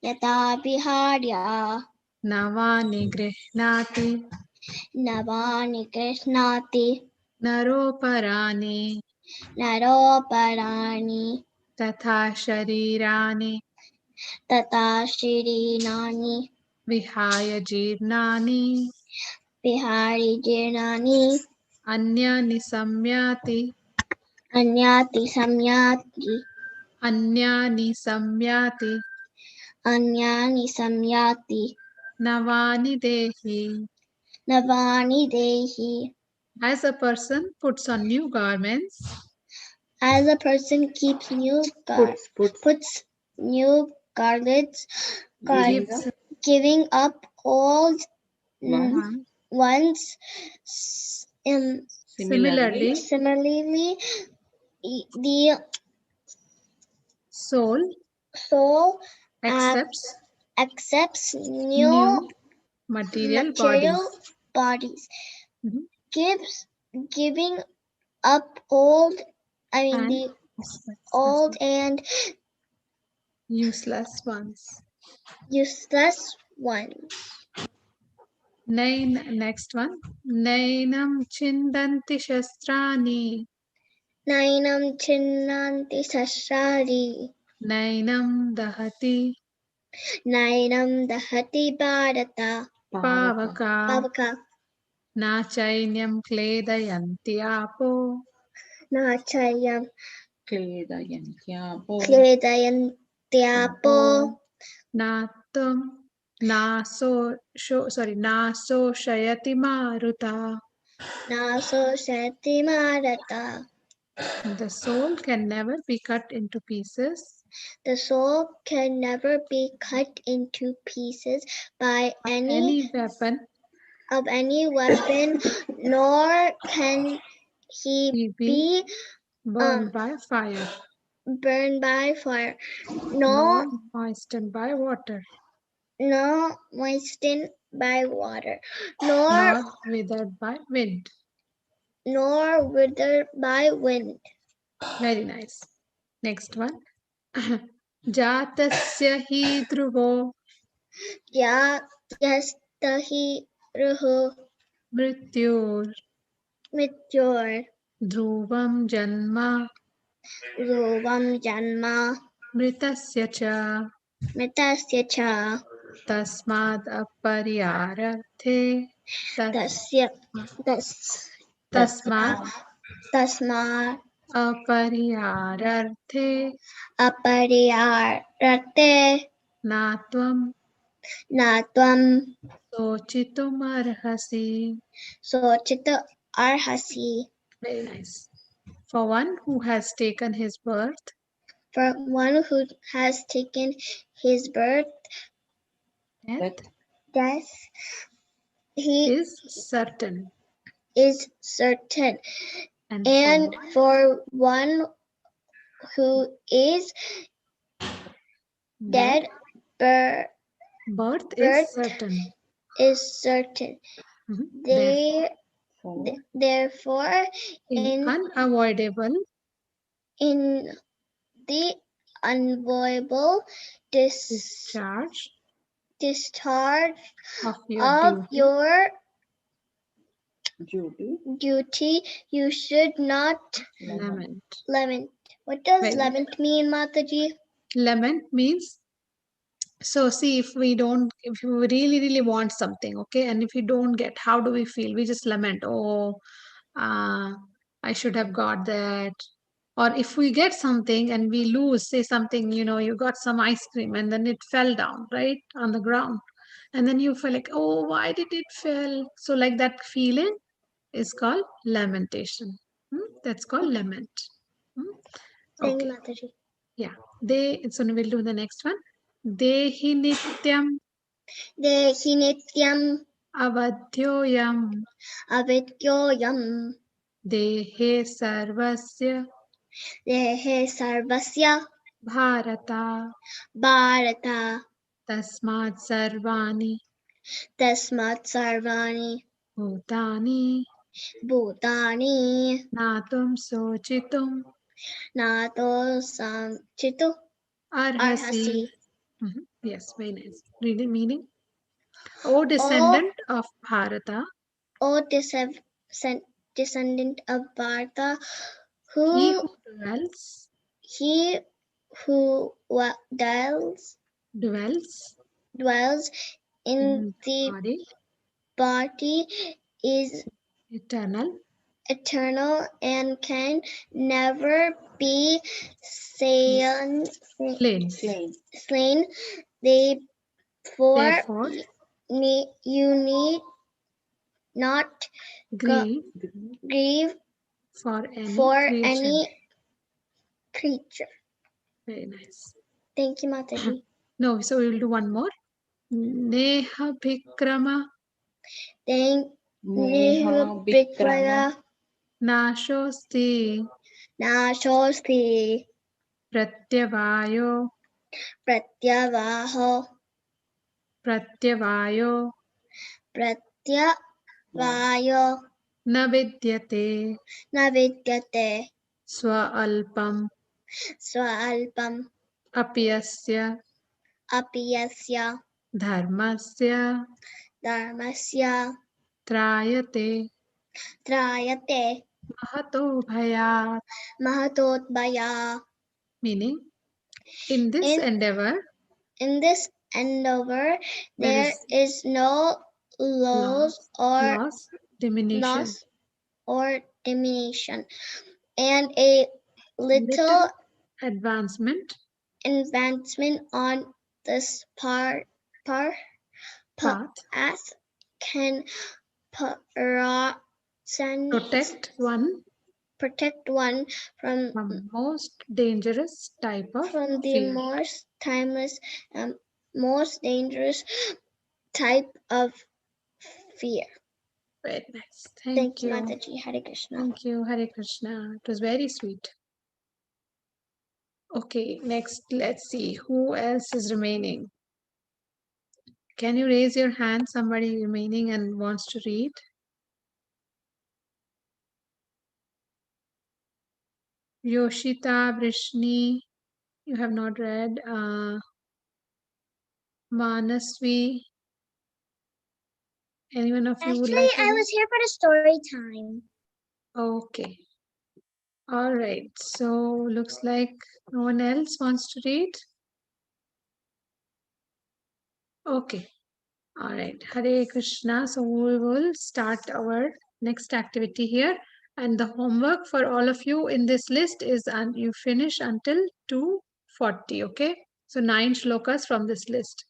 yata viharya navani grihnati navani krishnati naroparani naroparani tatha sharirani tata shirinani vihaya jirnani vihari jirnani anyani samyati anyati samyati anyani samyati anyani samyati navani dehi. navani dehi. As a person puts on new garments, As a person keeps new puts new garments, gives giving up old ones. Similarly, the soul soul accepts new material bodies. Mhm. Giving up old, and the old and useless ones. Next one. Nainam chindanti shastrani. Nainam chinnanti sasrari. Nainam dahati. Nainam dahati bharata. Pavaka. Na chainyam kledayanti apo. Na chayam Kledayanti apo. Natam naso shayati maruta. Naso shati marata. The soul can never be cut into pieces. The soul can never be cut into pieces by any weapon, nor can he be burned by fire, nor moistened by water, nor moistened by water, nor withered by wind. Very nice. Next one. Jatasya hi dhruvo Yastahi ruhu mrityur Mrityor dhruvam janma Dhruvam janma mritasya cha Mitasya cha tasmad aparyarthe Tasya Tasma aparyarthe Apariyarate natvam Natvam sochitum arhasi. Sochita arhasi. Very nice. For one who has taken his birth, For one who has taken his birth, death he is certain. And for one who is dead, birth is certain. Is certain. Therefore, in unavoidable the unavoidable discharge discharge of your of duty, your Duty. duty, you should not lament. lament. What does Very lament mean, Mataji? Lament means, so see, if you really want something, okay, and if you don't get, how do we feel? We just lament, oh, I should have got that. Or if we get something and we lose, say something, you got some ice cream and then it fell down, right, on the ground. And then you feel like, oh, why did it fall? So like that feeling is called lamentation. That's called lament. Thank you, Okay. Mataji. Yeah. So we'll do the next one. Dehi nityam Dehi nityam avadhyoyam avidyoyam dehe sarvasya dehe sarvasya bharata bharata tasmat sarvani tasmat sarvani bhutani bhutani natum sochitum nato samchitu arhasi. arhasi. Yes, very nice. Reading meaning. O O, descendant of Bharata, O descendant of Bharata, he who who dwells he who dwells in in the body, body is eternal, eternal and can never be slain. slain. Therefore, Therefore, you need not grieve grieve for any for creature. any creature. Very nice. Thank you, Mataji. No, so we will do one more. Neha Bhikrama Thank Neha Bikraya Nashosti Nashosti Pratyavayo Pratyavaho Pratyavayo Pratyavayo Navidyate Navidyate Swalpam Swalpam Apyasya Apiyasya Dharmasya Dharmasya Trayate Trayate Mahato Bhayat. Mahatotbaya. Meaning, in this endeavor, In this endeavor, there there is no loss, diminution, loss or diminution, and a little advancement on this path can protect one from most dangerous type of the fear. most dangerous type of fear. Very nice. Thank you, Mataji. Hare Krishna. Thank you, Hare Krishna. It was very sweet. Okay, next, let's see who else is remaining. Can you raise your hand, somebody remaining and wants to read? Yoshita, Vrishni, you have not read. Manasvi, anyone of you would like to read? I was here for the story time. Okay. All right. So looks like no one else wants to read. Okay. All right. Hare Krishna. So we will start our next activity here. And the homework for all of you in this list is you finish until 2:40. Okay. So 9 shlokas from this list.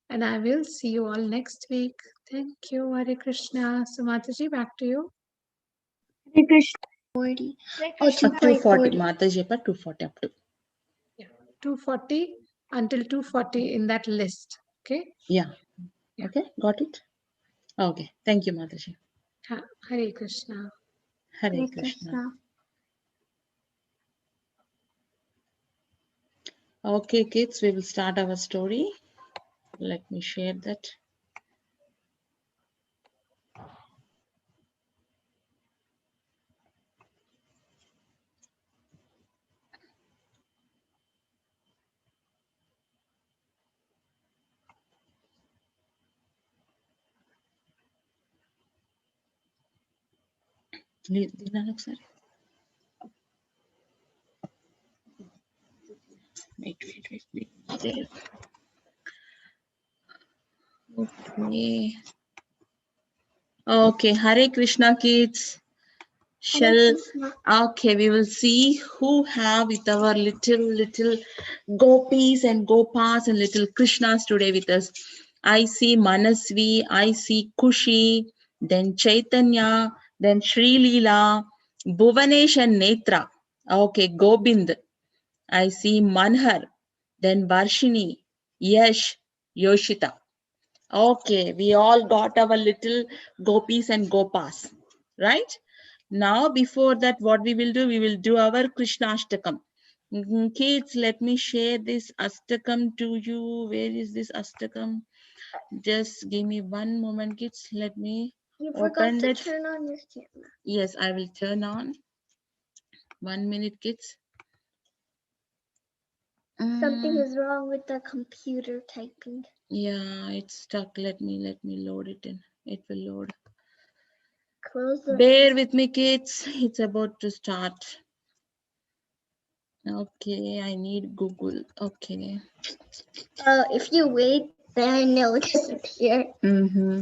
And I will see you all next week. Thank you. Hare Krishna. So Mataji, back to you. Hare Krishna. 40. Up to 40. Mataji, 240 up to. Yeah. 2:40 until 2:40 in that list. Okay. Yeah. Okay. Got it. Okay. Thank you, Mataji. Hare Krishna. Hare Krishna. Okay, kids, we will start our story. Let me share that. Dinalo ఒకసారి. Wait. There. Okay. Okay. Hare Krishna, kids. Shall okay, we will see who have with our little gopis and gopas and little Krishnas today with us. I see Manasvi, I see Kushi, then Chaitanya, then Sri Leela, Bhuvanesh and Netra. Okay, Gobind. I see Manhar, then Varshini, Yash, Yoshita. Okay, we all got our little gopis and gopas, right? Now, before that, what we will do? We will do our Krishnashtakam. Kids, let me share this Astakam to you. Where is this Astakam? Just give me one moment, kids. Let me open that. Turn on your camera. Yes, I will turn on. 1 minute, kids. Something is wrong with the computer typing. Yeah, it's stuck. Let me load it in. It will load. Close it. Bear with me, kids. It's about to start. Okay, I need Google. Okay. If you wait, then it'll disappear. Mm-hmm.